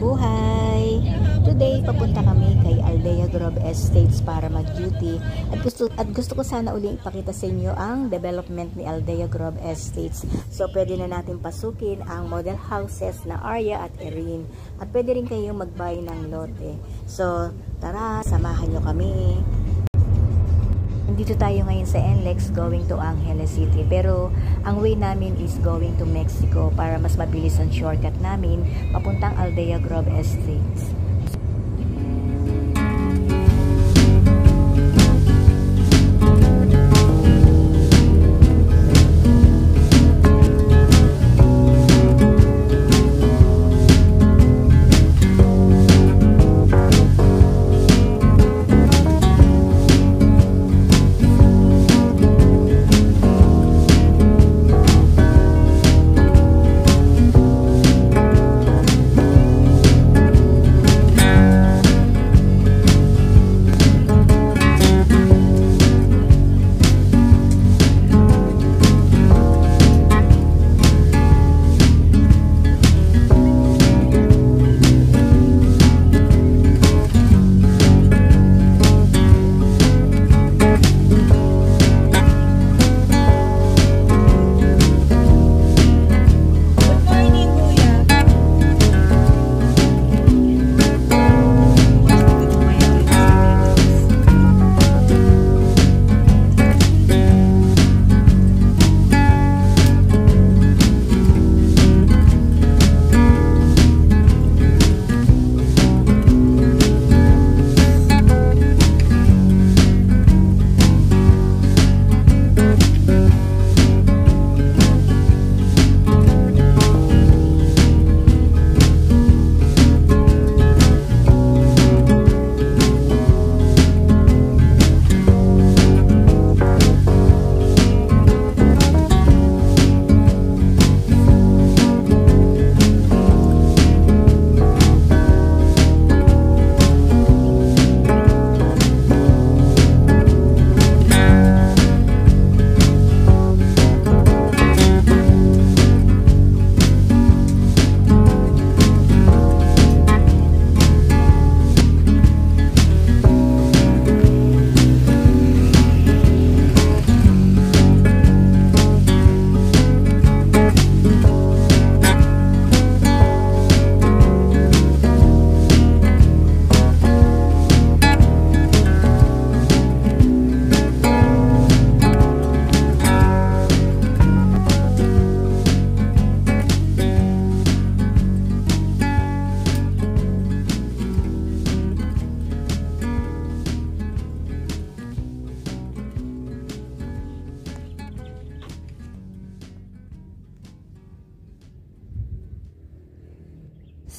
buhay! Today, papunta kami kay Aldea Grove Estates para mag-duty at gusto ko sana uling ipakita sa inyo ang development ni Aldea Grove Estates. So, pwede na natin pasukin ang model houses na Aria at Erin at pwede rin kayong mag-buy ng lote. So, tara, samahan nyo kami. Dito tayo ngayon sa NLEX going to Angeles City, pero ang way namin is going to Mexico para mas mabilis ang shortcut namin papuntang Aldea Grove Estates.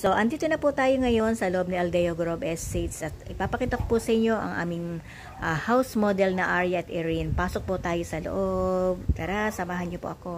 So, andito na po tayo ngayon sa loob ni Aldea Grove Estates at ipapakita ko po sa inyo ang aming house model na Aria at Erin. Pasok po tayo sa loob. Tara, samahan niyo po ako.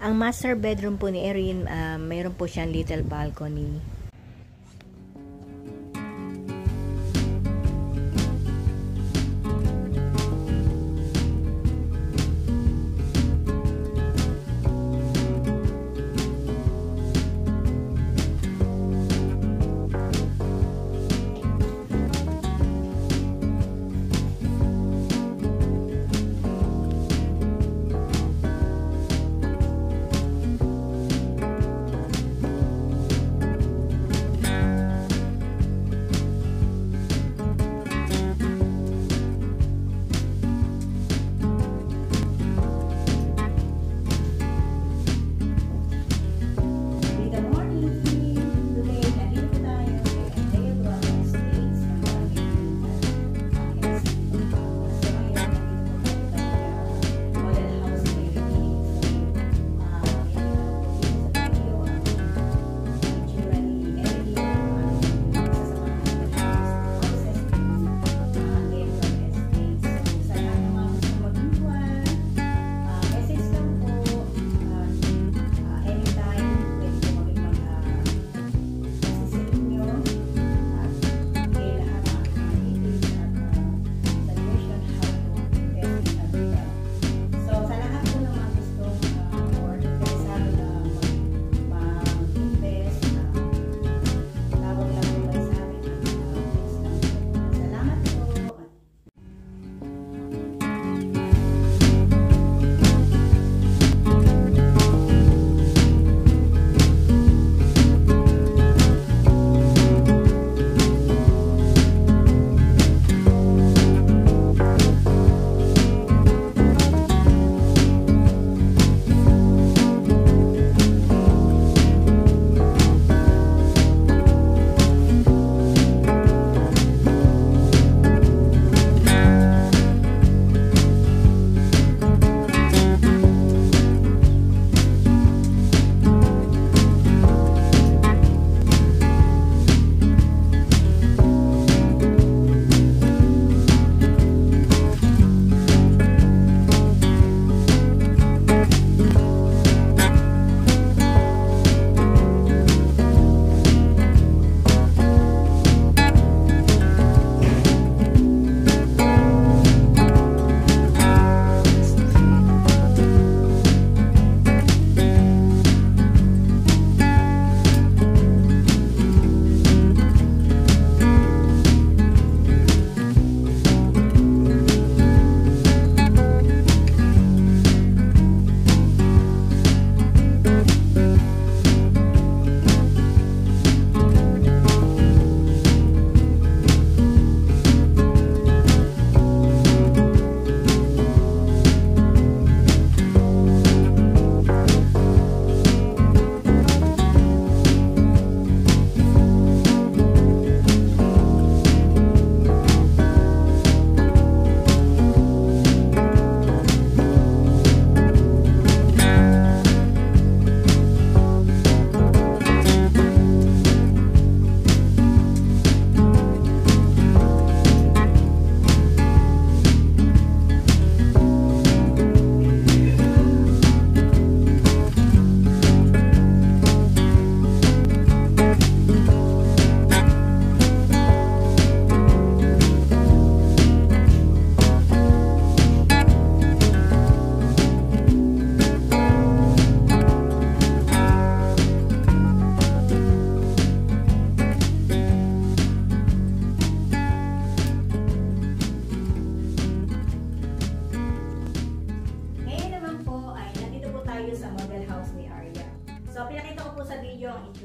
Ang master bedroom po ni Erin, mayroon po siyang little balcony.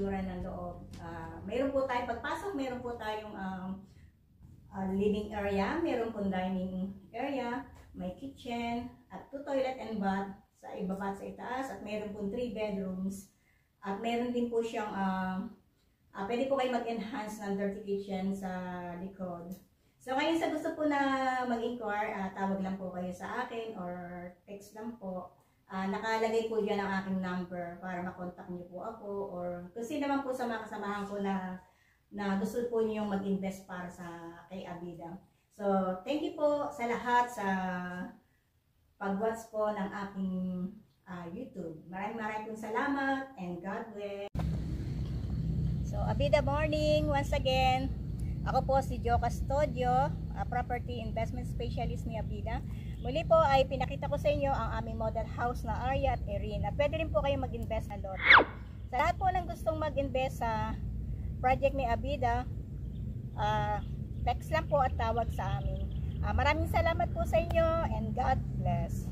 itsura ng loob. Mayroon po tayo, pagpasok, mayroon po tayong living area, mayroon po dining area, may kitchen, at 2 toilet and bath sa ibaba at sa itaas, at mayroon po 3 bedrooms. At mayroon din po siyang, pwede po kayo mag-enhance ng dirty kitchen sa likod. So ngayon sa gusto po na mag-inquire, tawag lang po kayo sa akin or text lang po. Nakalagay po dyan ang aking number para makontak niyo po ako, or kung sino naman po sa mga kasamahan ko na gusto po niyo mag-invest para sa kay Abida. So thank you po sa lahat sa pag-watch po ng aking YouTube. Maraming pong salamat and God bless. So, Abida morning once again. Ako po si Jo Custodio, Property Investment Specialist ni Abida. Muli po ay pinakita ko sa inyo ang aming model house na area at Erin. At pwede rin po kayong mag-invest na lote. Sa lahat po ng gustong mag-invest sa project ni Abida, text lang po at tawag sa amin. Maraming salamat po sa inyo and God bless.